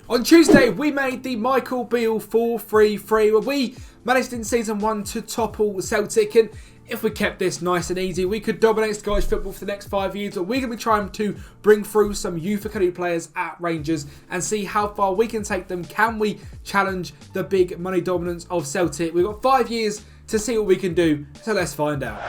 On Tuesday, we made the Michael Beale 4-3-3, where we managed in Season 1 to topple Celtic, and if we kept this nice and easy, we could dominate Scottish football for the next 5 years, but we're going to be trying to bring through some youth academy players at Rangers and see how far we can take them. Can we challenge the big money dominance of Celtic? We've got 5 years to see what we can do, so let's find out.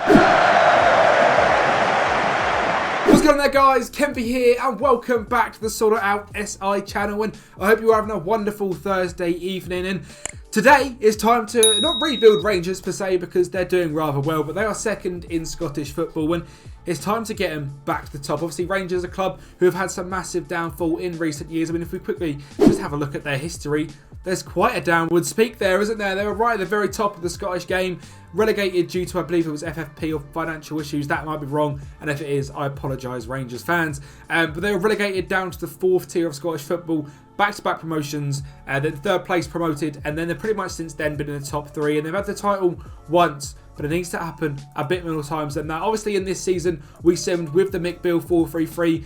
What's going on there, guys? Kempy here, and welcome back to the Sort It Out SI channel, and I hope you're having a wonderful Thursday evening. And today is time to not rebuild Rangers per se, because they're doing rather well, but they are second in Scottish football, and it's time to get them back to the top. Obviously, Rangers are a club who have had some massive downfall in recent years. I mean, if we quickly just have a look at their history, there's quite a downward peak there, isn't there? They were right at the very top of the Scottish game, relegated due to, I believe it was FFP or financial issues. That might be wrong, and if it is, I apologise, Rangers fans. But they were relegated down to the 4th tier of Scottish football, back-to-back promotions, then 3rd place promoted, and then they've pretty much since then been in the top 3, and they've had the title once, but it needs to happen a bit more times than that. Obviously, in this season, we simmed with the Mick Beale 4-3-3,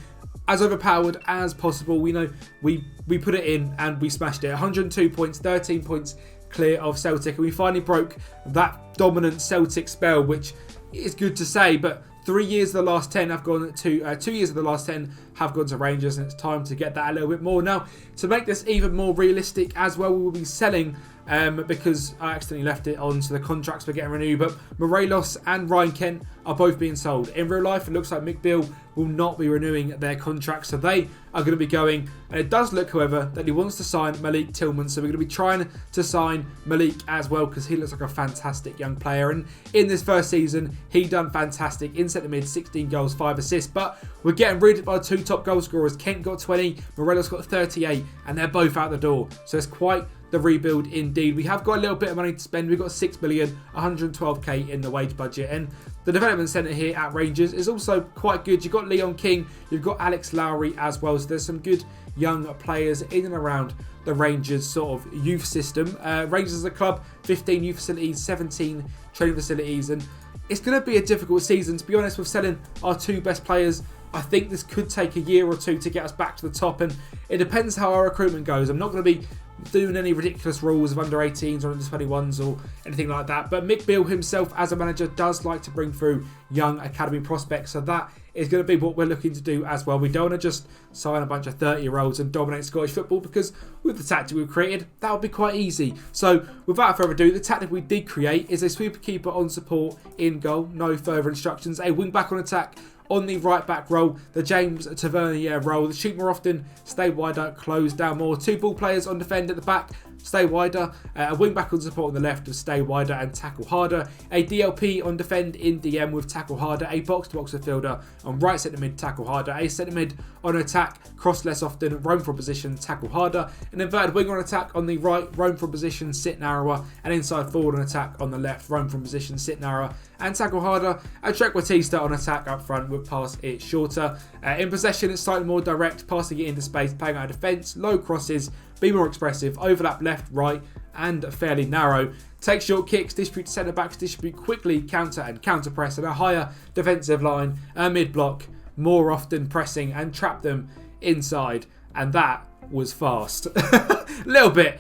as overpowered as possible. We know we put it in and we smashed it. 102 points, 13 points clear of Celtic, and we finally broke that dominant Celtic spell, which is good to say, but 3 years of the last 10 have gone to 2 years of the last 10 have gone to Rangers, and it's time to get that a little bit more. Now, to make this even more realistic as well, we will be selling, because I accidentally left it on, so the contracts were getting renewed, but Morelos and Ryan Kent are both being sold. In real life, it looks like Mick Beale will not be renewing their contracts, so they are going to be going. And it does look, however, that he wants to sign Malik Tillman, so we're going to be trying to sign Malik as well, because he looks like a fantastic young player, and in this first season, he done fantastic in centre mid, 16 goals, 5 assists, but we're getting rid of our 2 top goal scorers. Kent got 20, Morelos got 38, and they're both out the door, so it's quite the rebuild indeed. We have got a little bit of money to spend. We've got 6 million, 112k in the wage budget, and the development centre here at Rangers is also quite good. You've got Leon King, you've got Alex Lowry as well, so there's some good young players in and around the Rangers sort of youth system. Rangers as a club, 15 youth facilities, 17 training facilities, and it's going to be a difficult season. To be honest, with selling our 2 best players, I think this could take a year or 2 to get us back to the top, and it depends how our recruitment goes. I'm not going to be doing any ridiculous rules of under 18s or under 21s or anything like that, but Mick Beale himself as a manager does like to bring through young academy prospects, so that is going to be what we're looking to do as well. We don't want to just sign a bunch of 30-year-olds and dominate Scottish football, because with the tactic we've created, that would be quite easy. So without further ado, the tactic we did create is a sweeper keeper on support in goal, no further instructions, a wing back on attack on the right back role, the James Tavernier role, the shoot more often, stay wider, close down more, 2 ball players on defend at the back, stay wider, a wing back on support on the left with stay wider and tackle harder, a DLP on defend in DM with tackle harder, a box to box midfielder on right centre mid, tackle harder, a centre mid on attack, cross less often, roam from position, tackle harder, an inverted winger on attack on the right, roam from position, sit narrower, and inside forward on attack on the left, roam from position, sit narrower, and tackle harder, a Trequartista on attack up front with pass it shorter. In possession, it's slightly more direct, passing it into space, playing out of defence, low crosses, be more expressive, overlap left, right, and fairly narrow. Take short kicks, distribute to centre backs, distribute quickly, counter and counter press, and a higher defensive line, a mid block, more often pressing and trap them inside. And that was fast. a little bit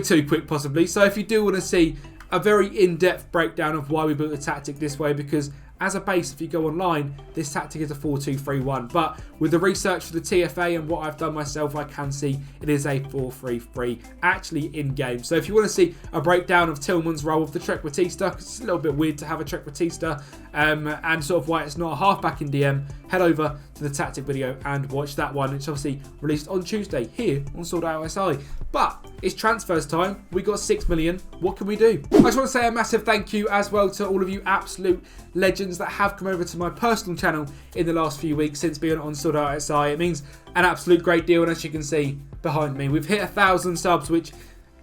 too quick possibly. So if you do want to see a very in-depth breakdown of why we built the tactic this way, because as a base, if you go online, this tactic is a 4-2-3-1. But with the research for the TFA and what I've done myself, I can see it is a 4-3-3 actually in-game. So if you want to see a breakdown of Tillman's role with the Trequartista, because it's a little bit weird to have a Trequartista, and sort of why it's not a halfback in DM, head over to the tactic video and watch that one. It's obviously released on Tuesday here on Sort Out SI. But it's transfers time. We got 6 million. What can we do? I just want to say a massive thank you as well to all of you absolute legends that have come over to my personal channel in the last few weeks since being on Sort Out SI. It means an absolute great deal, and as you can see behind me, we've hit 1,000 subs, which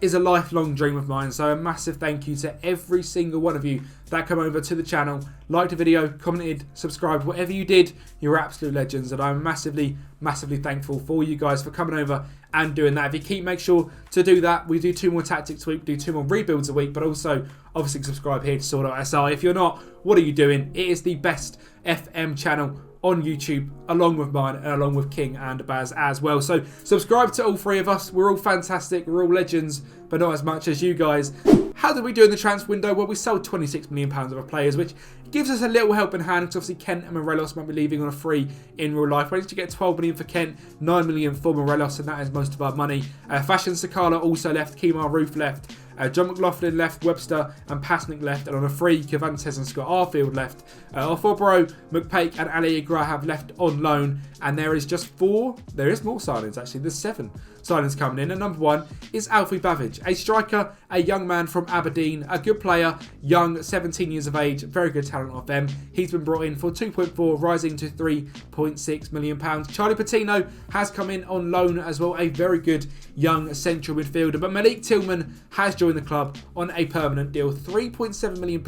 is a lifelong dream of mine. So a massive thank you to every single one of you that come over to the channel, liked the video, commented, subscribed, whatever you did, you're absolute legends, and I'm massively thankful for you guys for coming over and doing that. If you keep, make sure to do that. We do 2 more tactics a week, do 2 more rebuilds a week, but also obviously subscribe here to Sort Out SI. If you're not, what are you doing? It is the best FM channel on YouTube, along with mine and along with King and Baz as well. So subscribe to all three of us. We're all fantastic. We're all legends, but not as much as you guys. How did we do in the transfer window? Well, we sold £26 million of our players, which gives us a little help in hand, because obviously Kent and Morelos might be leaving on a free in real life. We managed to get 12 million for Kent, 9 million for Morelos, and that is most of our money. Fashion Sakala also left, Kemar Roof left, John McLaughlin left, Webster and Pasnick left, and on a free, Cervantes and Scott Arfield left. Orfobro, McPake and Ali Agra have left on loan, and there is just 4, there is more signings actually, there's 7 signings coming in, and number 1 is Alfie Babbage, a striker, a young man from Aberdeen, a good player, young, 17 years of age, very good talent off them. He's been brought in for 2.4, rising to £3.6 million. Charlie Patino has come in on loan as well, a very good young central midfielder, but Malik Tillman has joined the club on a permanent deal. £3.7 million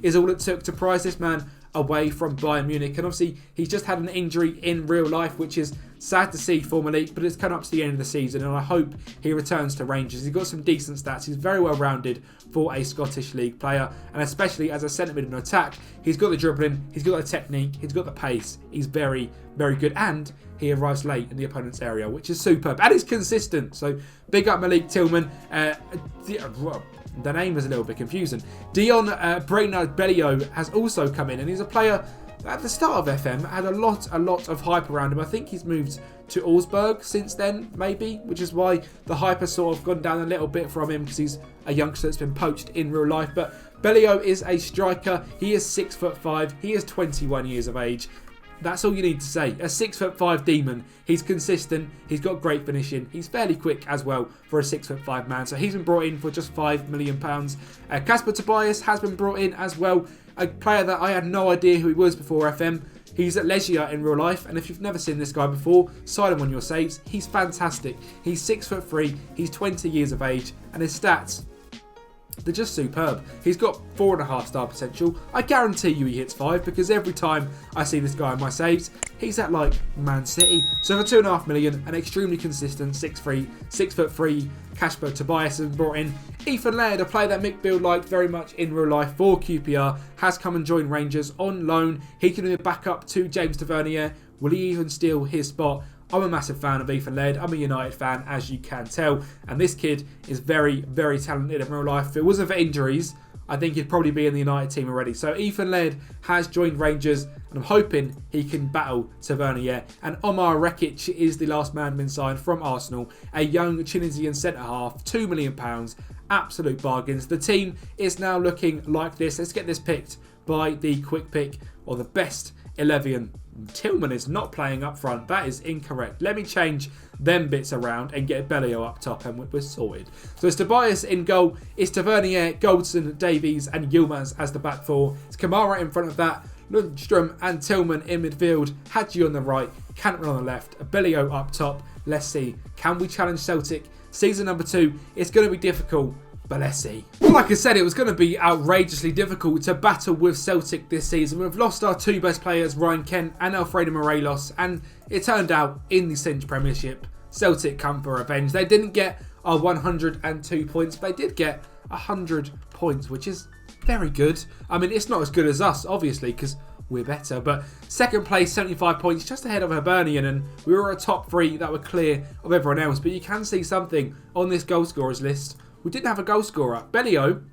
is all it took to prize this man away from Bayern Munich, and obviously he's just had an injury in real life, which is sad to see for Malik, but it's come up to the end of the season, and I hope he returns to Rangers. He's got some decent stats, he's very well rounded for a Scottish League player, and especially as a centre mid in attack, he's got the dribbling, he's got the technique, he's got the pace, he's very, very good, and he arrives late in the opponent's area, which is superb, and he's consistent. So big up Malik Tillman. The name is a little bit confusing. Dion Brainerd Bellio has also come in, and he's a player at the start of FM had a lot of hype around him. I think he's moved to Augsburg since then, maybe, which is why the hype has sort of gone down a little bit from him, because he's a youngster that's been poached in real life. But Bellio is a striker. He is 6'5". He is 21 years of age. That's all you need to say. A 6'5" demon. He's consistent. He's got great finishing. He's fairly quick as well for a 6'5" man. So he's been brought in for just £5 million. Kasper Tobias has been brought in as well. A player that I had no idea who he was before FM. He's at Legia in real life, and if you've never seen this guy before, sign him on your saves. He's fantastic. He's 6'3". He's 20 years of age, and his stats, they're just superb. He's got 4.5 star potential. I guarantee you he hits 5, because every time I see this guy in my saves, he's at like Man City. So for £2.5 million, an extremely consistent 6'3" Kasper Tobias has been brought in. Ethan Laird, a player that Mick Beale liked very much in real life for QPR, has come and joined Rangers on loan. He can be a backup to James Tavernier. Will he even steal his spot? I'm a massive fan of Ethan Laird. I'm a United fan, as you can tell. And this kid is very, very talented in real life. If it wasn't for injuries, I think he'd probably be in the United team already. So Ethan Laird has joined Rangers, and I'm hoping he can battle Tavernier. And Omar Rekic is the last man been signed from Arsenal. A young Tunisian centre-half, £2 million. Absolute bargains. The team is now looking like this. Let's get this picked by the quick pick, or the best 11. Tillman is not playing up front. That is incorrect. Let me change them bits around and get Bellio up top, and we're sorted. So it's Tobias in goal. It's Tavernier, Goldson, Davies and Yilmaz as the back four. It's Kamara in front of that. Lundstrom and Tillman in midfield. Hadji on the right. Cantwell on the left. Bellio up top. Let's see. Can we challenge Celtic? Season number 2. It's going to be difficult, but let's see. Well, like I said, it was going to be outrageously difficult to battle with Celtic this season. We've lost our 2 best players, Ryan Kent and Alfredo Morelos, and it turned out in the Cinch Premiership, Celtic come for revenge. They didn't get our 102 points, but they did get 100 points, which is very good. I mean, it's not as good as us, obviously, because we're better, but second place, 75 points, just ahead of Hibernian, and we were a top 3 that were clear of everyone else. But you can see something on this goal scorers list. We didn't have a goal scorer. Bellio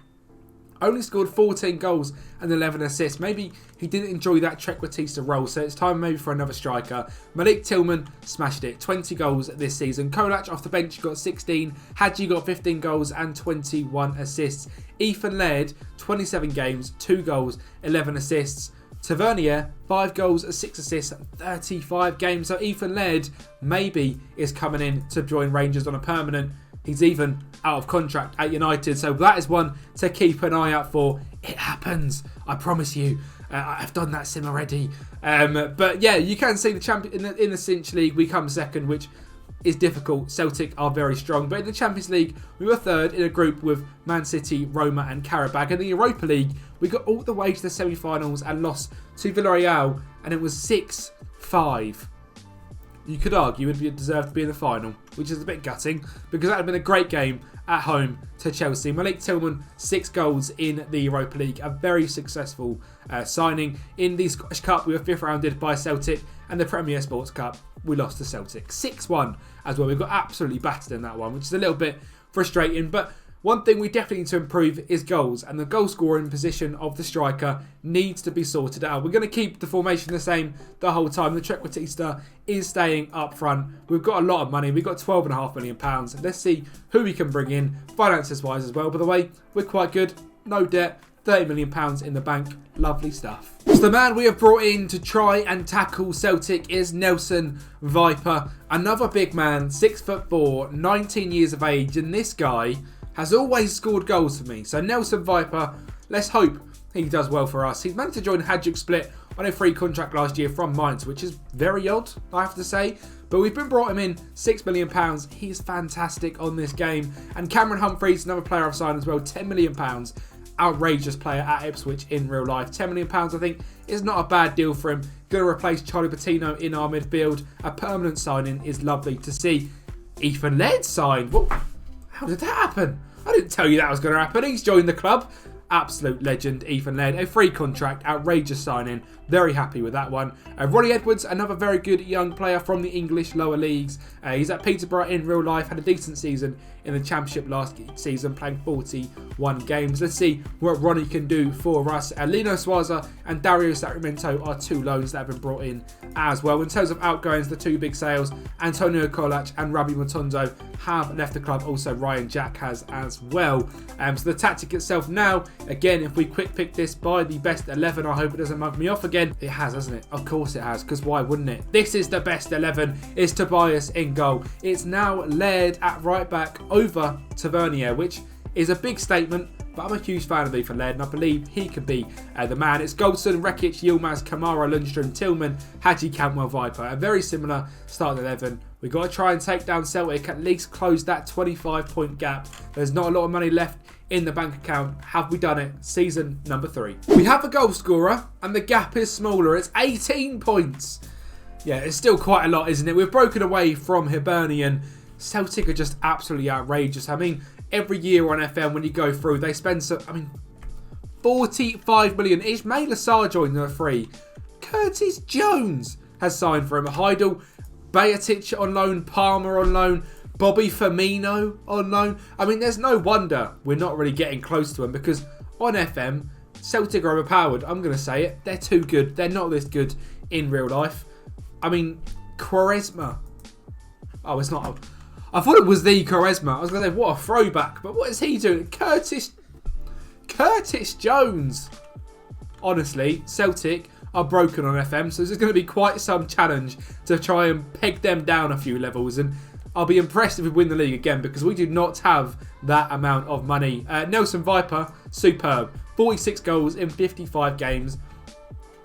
only scored 14 goals and 11 assists. Maybe he didn't enjoy that Trequartista role, so it's time maybe for another striker. Malik Tillman smashed it. 20 goals this season. Kolach off the bench got 16. Hadji got 15 goals and 21 assists. Ethan Laird, 27 games, 2 goals, 11 assists. Tavernier, 5 goals, 6 assists, 35 games. So Ethan Laird maybe is coming in to join Rangers on a permanent. He's even out of contract at United, so that is one to keep an eye out for. It happens, I promise you. I've done that sim already. But yeah, you can see the champion in the Cinch League. We come second, which is difficult. Celtic are very strong, but in the Champions League, we were third in a group with Man City, Roma, and Karabakh. In the Europa League, we got all the way to the semi-finals and lost to Villarreal, and it was 6-5. you could argue would be deserved to be in the final, which is a bit gutting because that would have been a great game at home to Chelsea. Malik Tillman, 6 goals in the Europa League, a very successful signing. In the Scottish Cup, we were 5th rounded by Celtic, and the Premier Sports Cup, we lost to Celtic 6-1 as well. We got absolutely battered in that one, which is a little bit frustrating, but one thing we definitely need to improve is goals, and the goal scoring position of the striker needs to be sorted out. We're going to keep the formation the same the whole time. The Trequartista is staying up front. We've got a lot of money. We've got £12.5 million. Let's see who we can bring in, finances-wise as well. By the way, we're quite good. No debt. £30 million in the bank. Lovely stuff. So the man we have brought in to try and tackle Celtic is Nelson Viper. Another big man, 6'4", 19 years of age, and this guy has always scored goals for me. So Nelson Viper, let's hope he does well for us. He's managed to join Hajduk Split on a free contract last year from Mainz, which is very odd, I have to say. But we've brought him in, £6 million. He's fantastic on this game. And Cameron Humphreys, another player I've signed as well, £10 million. Outrageous player at Ipswich in real life. £10 million, I think, is not a bad deal for him. Going to replace Charlie Patino in our midfield. A permanent signing is lovely to see. Ethan Laird signed. What? How did that happen? I didn't tell you that was going to happen. He's joined the club. Absolute legend, Ethan Laird. A free contract, outrageous signing. Very happy with that one. Ronnie Edwards, another very good young player from the English lower leagues. He's at Peterborough in real life. Had a decent season in the Championship last season, playing 41 games. Let's see what Ronnie can do for us. Lino Suaza and Dario Sacramento are 2 loans that have been brought in as well. In terms of outgoings, the 2 big sales, Antonio Kolac and Rabi Mutondo have left the club. Also, Ryan Jack has as well. So the tactic itself now, again, if we quick pick this by the best 11, I hope it doesn't mug me off again. It has, hasn't it? Of course it has, because why wouldn't it? This is the best 11. It's Tobias in goal. It's now Laird at right back over Tavernier, which is a big statement, but I'm a huge fan of Ethan Laird, and I believe he could be the man. It's Goldson, Rekic, Yilmaz, Kamara, Lundstrom, Tillman, Hadji, Cantwell, Viper. A very similar starting 11. We've got to try and take down Celtic, at least close that 25-point gap. There's not a lot of money left in the bank account. Have we done it? Season number 3. We have a goal scorer, and the gap is smaller. It's 18 points. Yeah, it's still quite a lot, isn't it? We've broken away from Hibernian. Celtic are just absolutely outrageous. I mean, every year on FM, when you go through, they spend some, 45 million. Ismail Assar joined the free. Curtis Jones has signed for him. Heidel, Bajatic on loan, Palmer on loan, Bobby Firmino on loan. I mean, there's no wonder we're not really getting close to them, because on FM, Celtic are overpowered. I'm going to say it. They're too good. They're not this good in real life. I mean, Quaresma. Oh, it's not. I thought it was the Quaresma. I was going to say, what a throwback. But what is he doing? Curtis Jones. Honestly, Celtic are broken on FM, so there's going to be quite some challenge to try and peg them down a few levels. And I'll be impressed if we win the league again, because we do not have that amount of money. Nelson Viper, superb. 46 goals in 55 games.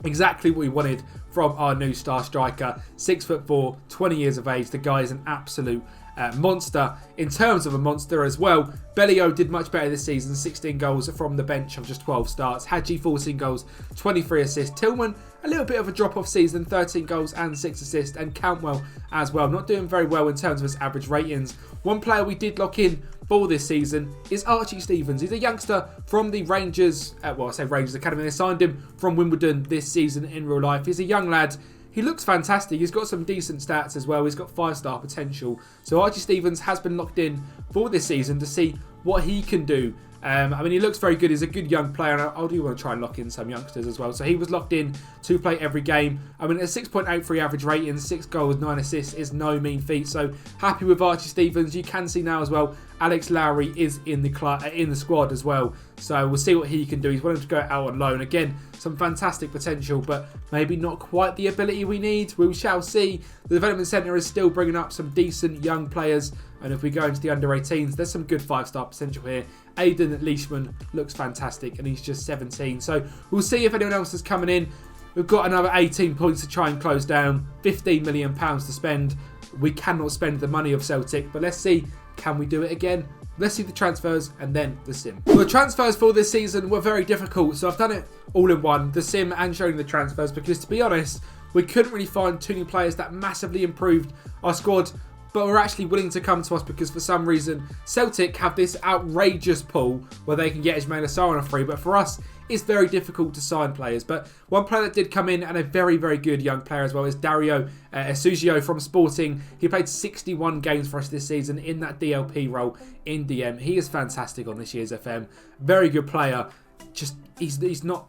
Exactly what we wanted from our new star striker. 6'4", 20 years of age. The guy is an absolute monster in terms of a monster as well. Bellio did much better this season. 16 goals from the bench of just 12 starts. Hadji, 14 goals, 23 assists. Tillman, a little bit of a drop-off season. 13 goals and 6 assists. And Cantwell as well. Not doing very well in terms of his average ratings. One player we did lock in for this season is Archie Stevens. He's a youngster from the Rangers, Rangers Academy. They signed him from Wimbledon this season in real life. He's a young lad. He looks fantastic. He's got some decent stats as well. He's got 5-star potential. So Archie Stevens has been locked in for this season to see what he can do. He looks very good. He's a good young player, and I do want to try and lock in some youngsters as well. So he was locked in to play every game. A 6.83 average rating, 6 goals, 9 assists is no mean feat. So happy with Archie Stevens. You can see now as well, Alex Lowry is in the squad as well. So we'll see what he can do. He's wanting to go out on loan. Again, some fantastic potential, but maybe not quite the ability we need. We shall see. The development centre is still bringing up some decent young players. And if we go into the under-18s, there's some good 5-star potential here. Aidan Leishman looks fantastic, and he's just 17. So we'll see if anyone else is coming in. We've got another 18 points to try and close down. £15 million to spend. We cannot spend the money of Celtic, but let's see, can we do it again? Let's see the transfers and then the sim. Well, the transfers for this season were very difficult, so I've done it all in one, the sim and showing the transfers, because to be honest, we couldn't really find too many players that massively improved our squad, but were actually willing to come to us because for some reason Celtic have this outrageous pool where they can get Ismail Assar on a free, but for us it's very difficult to sign players. But one player that did come in, and a very, very good young player as well, is Dario Esugio from Sporting. He played 61 games for us this season in that DLP role in DM. He is fantastic on this year's FM. Very good player. Just he's not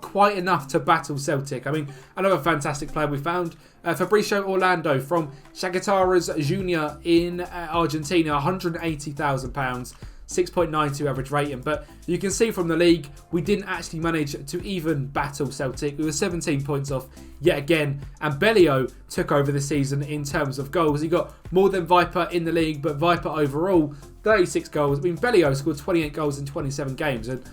quite enough to battle Celtic. I mean, another fantastic player we found, Fabricio Orlando from Shakhtar's Junior in Argentina, £180,000. 6.92 average rating, but you can see from the league we didn't actually manage to even battle Celtic. We were 17 points off yet again, and Bellio took over the season in terms of goals. He got more than Viper in the league, but Viper overall 36 goals. I mean, Bellio scored 28 goals in 27 games, and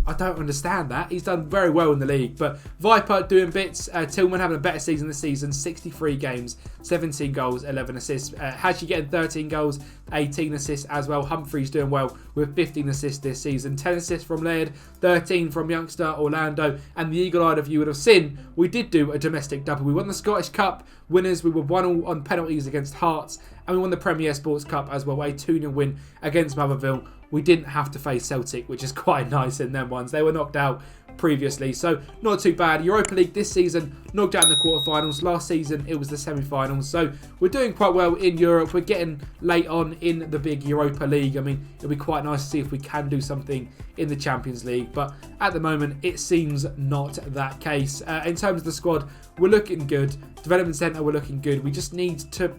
I don't understand that. He's done very well in the league, but Viper doing bits. Tillman having a better season this season, 63 games, 17 goals, 11 assists. Hadji getting 13 goals, 18 assists as well. Humphreys doing well with 15 assists this season, 10 assists from Laird, 13 from youngster Orlando, and the eagle-eyed of you would have seen, we did do a domestic double. We won the Scottish Cup winners, we were 1-1 on penalties against Hearts, and we won the Premier Sports Cup as well, a 2-0 win against Motherville. We didn't have to face Celtic, which is quite nice in them ones. They were knocked out previously, so not too bad. Europa League this season, knocked out in the quarterfinals. Last season, it was the semi-finals. So we're doing quite well in Europe. We're getting late on in the big Europa League. I mean, it'll be quite nice to see if we can do something in the Champions League. But at the moment, it seems not that case. In terms of the squad, we're looking good. Development Centre, we're looking good. We just need to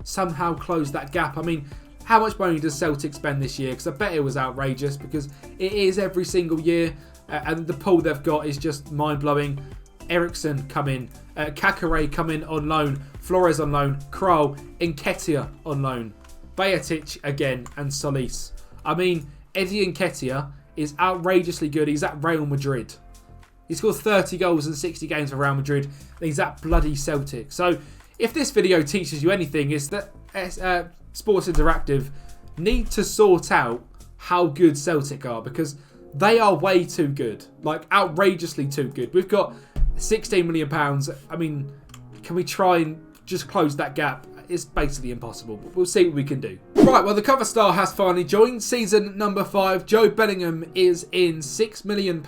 somehow close that gap. I mean, how much money does Celtic spend this year? Because I bet it was outrageous, because it is every single year. And the pool they've got is just mind-blowing. Eriksson come in. Kakare come in on loan. Flores on loan. Krul. Nketiah on loan. Bajatic again. And Solis. I mean, Eddie Nketiah is outrageously good. He's at Real Madrid. He scored 30 goals in 60 games for Real Madrid. And he's at bloody Celtic. So, if this video teaches you anything, it's that Sports Interactive need to sort out how good Celtic are, because they are way too good, like outrageously too good. We've got £16 million. I mean, can we try and just close that gap? It's basically impossible, but we'll see what we can do. Right, well, the cover star has finally joined. Season number 5, Joe Bellingham is in. £6 million.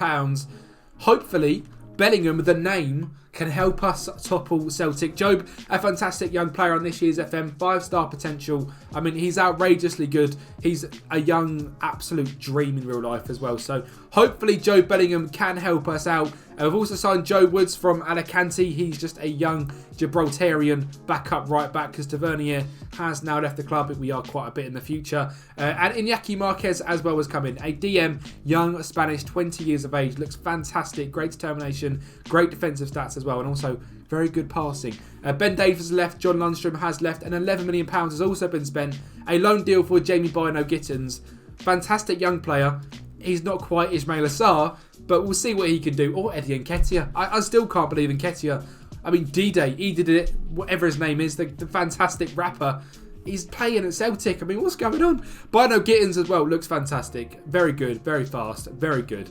Hopefully, Bellingham, the name, can help us topple Celtic. Job, a fantastic young player on this year's FM, 5-star potential. I mean, he's outrageously good. He's a young, absolute dream in real life as well. So hopefully Joe Bellingham can help us out. We've also signed Joe Woods from Alicante. He's just a young Gibraltarian backup right back, because Tavernier has now left the club. We are quite a bit in the future. And Iñaki Marquez as well has come in. A DM, young Spanish, 20 years of age. Looks fantastic. Great determination. Great defensive stats as well. And also very good passing. Ben Davies has left. John Lundstrom has left. And £11 million has also been spent. A loan deal for Jamie Bino Gittins. Fantastic young player. He's not quite Ismail Assar, but we'll see what he can do. Or Eddie Nketiah. I still can't believe Nketiah. I mean, D-Day, he did it, whatever his name is, the fantastic rapper. He's playing at Celtic. I mean, what's going on? Bino Gittins as well, looks fantastic. Very good, very fast, very good.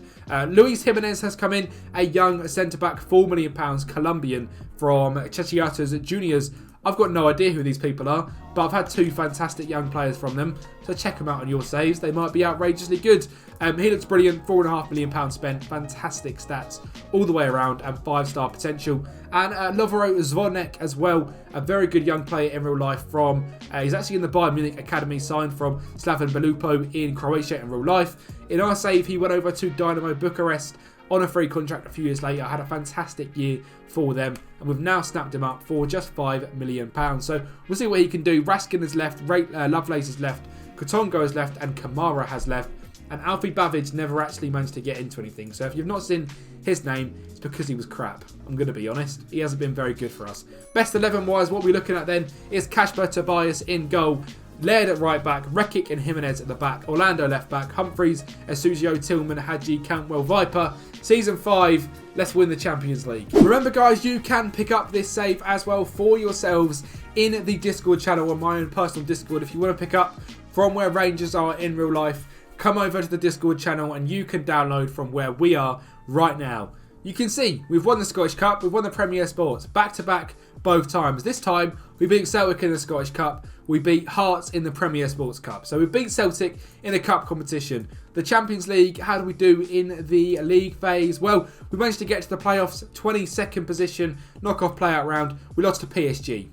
Luis Jimenez has come in, a young centre-back, £4 million, Colombian from Chichiatas Juniors. I've got no idea who these people are, but I've had 2 fantastic young players from them, so check them out on your saves. They might be outrageously good. He looks brilliant, £4.5 million spent, fantastic stats all the way around, and 5-star potential. And Lovro Zvonek as well, a very good young player in real life from, he's actually in the Bayern Munich Academy, signed from Slaven Belupo in Croatia in real life. In our save, he went over to Dynamo Bucharest on a free contract a few years later. Had a fantastic year for them, and we've now snapped him up for just £5 million. So we'll see what he can do. Raskin has left, Lovelace has left, Kotongo has left, and Kamara has left. And Alfie Bavidge never actually managed to get into anything. So if you've not seen his name, it's because he was crap. I'm going to be honest. He hasn't been very good for us. Best 11-wise, what we're looking at then is Kasper Tobias in goal. Laird at right back, Rekic and Jimenez at the back, Orlando left back, Humphreys, Esugio, Tillman, Hadji, Cantwell, Viper. Season 5, let's win the Champions League. Remember guys, you can pick up this save as well for yourselves in the Discord channel, on my own personal Discord. If you want to pick up from where Rangers are in real life, come over to the Discord channel and you can download from where we are right now. you can see we've won the Scottish Cup, we've won the Premier Sports, back-to-back both times. This time, we beat Celtic in the Scottish Cup, we beat Hearts in the Premier Sports Cup. So we beat Celtic in a cup competition. The Champions League, how do we do in the league phase? Well, we managed to get to the playoffs, 22nd position, knock-off play-out round. We lost to PSG,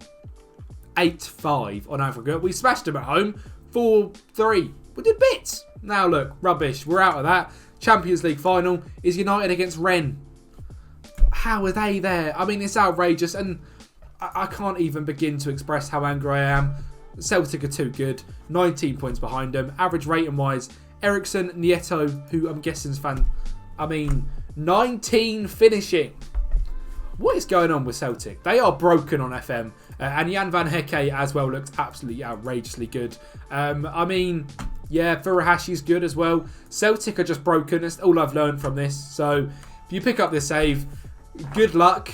8-5 on aggregate. We smashed them at home, 4-3. We did bits. Now look, rubbish. We're out of that. Champions League final is United against Rennes. How are they there? I mean, it's outrageous, and I can't even begin to express how angry I am. Celtic are too good. 19 points behind them. Average rating-wise, Ericsson, Nieto, who I'm guessing is 19 finishing. What is going on with Celtic? They are broken on FM. And Jan van Hecke as well looks absolutely outrageously good. I mean, yeah, Furahashi's good as well. Celtic are just broken. That's all I've learned from this. So if you pick up this save, good luck.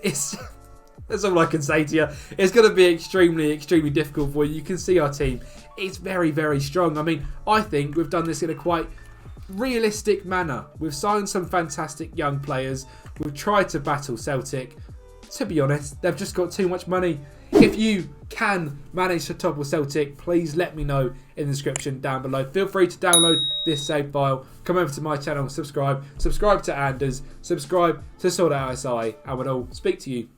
That's all I can say to you. It's going to be extremely, extremely difficult for you. You can see our team. It's very, very strong. I mean, I think we've done this in a quite realistic manner. We've signed some fantastic young players. We've tried to battle Celtic. To be honest, they've just got too much money. If you can manage to topple Celtic, please let me know in the description down below. Feel free to download this save file. Come over to my channel, subscribe to Anders, subscribe to Sort Out SI, and we'll all speak to you